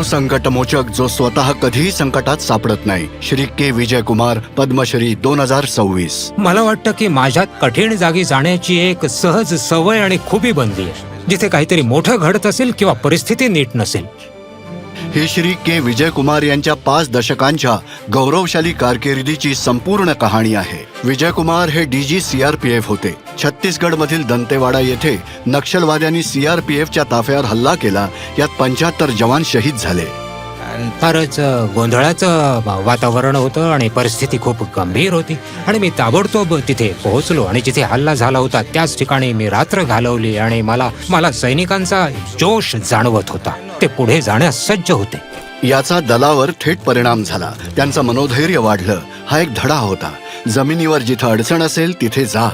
तो संकटमोचक जो स्वतः कधीही संकटात सापडत नाही. श्री के विजय कुमार, पद्मश्री 2026. मला वाटतं की माझ्यात कठीण जागी जाण्याची एक सहज सवय आणि खुबी बनली आहे. जिथे काहीतरी मोठं घडत असेल किंवा परिस्थिती नीट नसेल. ही श्री के विजय कुमार यांच्या 5 दशकांच्या गौरवशाली कारकिर्दीची संपूर्ण कहाणी आहे. विजय कुमार हे DG CRPF होते. छत्तीसगडमधील दंतेवाडा येथे नक्षलवाद्यांनी CRPFच्या ताफ्यावर हल्ला केला. यात 75 जवान शहीद झाले. फारच गोंधळाचं वातावरण होतं आणि परिस्थिती खूप गंभीर होती. आणि मी ताबडतोब तिथे पोहोचलो आणि जिथे हल्ला झाला होता त्याच ठिकाणी मी रात्र घालवली. आणि मला सैनिकांचा जोश जाणवत होता. ते पुढे जाण्यास सज्ज होते. याचा दलावर थेट परिणाम झाला. त्यांचं मनोधैर्य वाढलं. हा एक धडा होता. जमिनीवर जिथं अडचण असेल तिथे जा.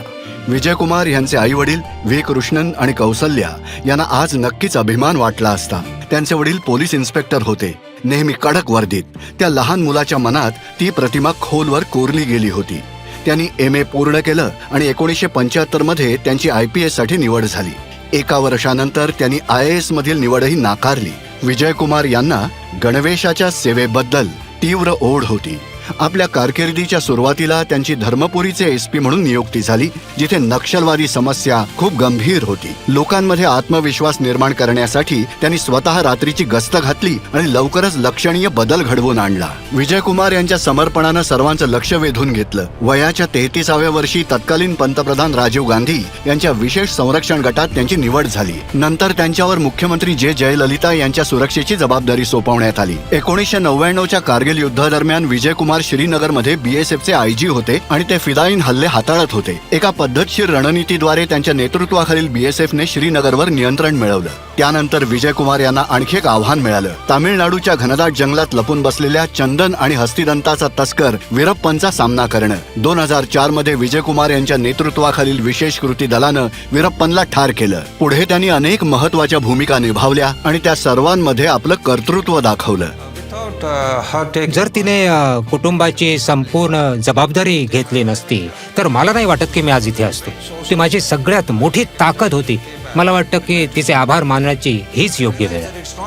विजय कुमार यांचे आई वडील व्ही कृष्णन आणि कौसल्या यांना आज नक्कीच अभिमान वाटला असता. त्यांचे वडील पोलीस इन्स्पेक्टर होते, नेहमी कडक वर्दीत. त्या लहान मुलाच्या मनात ती प्रतिमा खोलवर कोरली गेली होती. त्यांनी MA पूर्ण केलं आणि 1975 मध्ये त्यांची IPS साठी निवड झाली. 1 वर्षानंतर त्यांनी IAS मधील निवडही नाकारली. विजय कुमार यांना गणवेशाच्या सेवेबद्दल तीव्र ओढ होती. आपल्या कारकिर्दीच्या सुरुवातीला त्यांची धर्मपुरीचे SP म्हणून नियुक्ती झाली, जिथे नक्षलवादी समस्या खूप गंभीर होती. लोकांमध्ये आत्मविश्वास निर्माण करण्यासाठी त्यांनी स्वतः रात्रीची गस्त घातली आणि लवकरच लक्षणीय बदल घडवून आणला. विजय कुमार यांच्या समर्पणानं सर्वांचं लक्ष वेधून घेतलं. वयाच्या 33व्या वर्षी तत्कालीन पंतप्रधान राजीव गांधी यांच्या विशेष संरक्षण गटात त्यांची निवड झाली. नंतर त्यांच्यावर मुख्यमंत्री जयललिता यांच्या सुरक्षेची जबाबदारी सोपवण्यात आली. 1999च्या कारगिल युद्धादरम्यान विजय कुमार श्रीनगरमध्ये BSFचे IG होते आणि ते फिदाईन हल्ले हाताळत होते. एका पद्धतशीर रणनीतीद्वारे त्यांच्या नेतृत्वाखालील BSFने श्रीनगरवर नियंत्रण मिळवलं. त्यानंतर विजय कुमार यांना आणखी एक आव्हान मिळालं. तामिळनाडूच्या घनदाट जंगलात लपून बसलेल्या चंदन आणि हस्तिदंताचा तस्कर वीरप्पनचा सामना करणं. 2004 मध्ये विजय कुमार यांच्या नेतृत्वाखालील विशेष कृती दलानं वीरप्पनला ठार केलं. पुढे त्यांनी अनेक महत्वाच्या भूमिका निभावल्या आणि त्या सर्वांमध्ये आपलं कर्तृत्व दाखवलं. जर तिने कुटुंबाची संपूर्ण जबाबदारी घेतली नसती तर मला नाही वाटत की मी आज इथे असतो. ती माझी सगळ्यात मोठी ताकद होती. मला वाटतं की तिचे आभार मानण्याची हीच योग्य वेळ.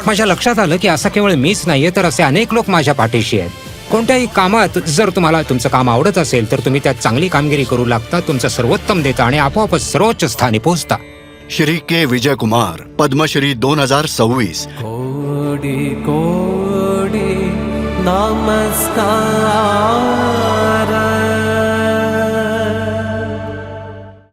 माझ्या लक्षात आलं की असं केवळ मीच नाहीये तर असे अनेक लोक माझ्या पाठीशी आहेत. कोणत्याही कामात जर तुम्हाला तुमचं काम आवडत असेल तर तुम्ही त्यात चांगली कामगिरी करू लागता, तुमचं सर्वोत्तम देता आणि आपोआपच सर्वोच्च स्थानी पोहोचता. श्री के विजय कुमार, पद्मश्री 2026. कोडी कोडी नमस्कार.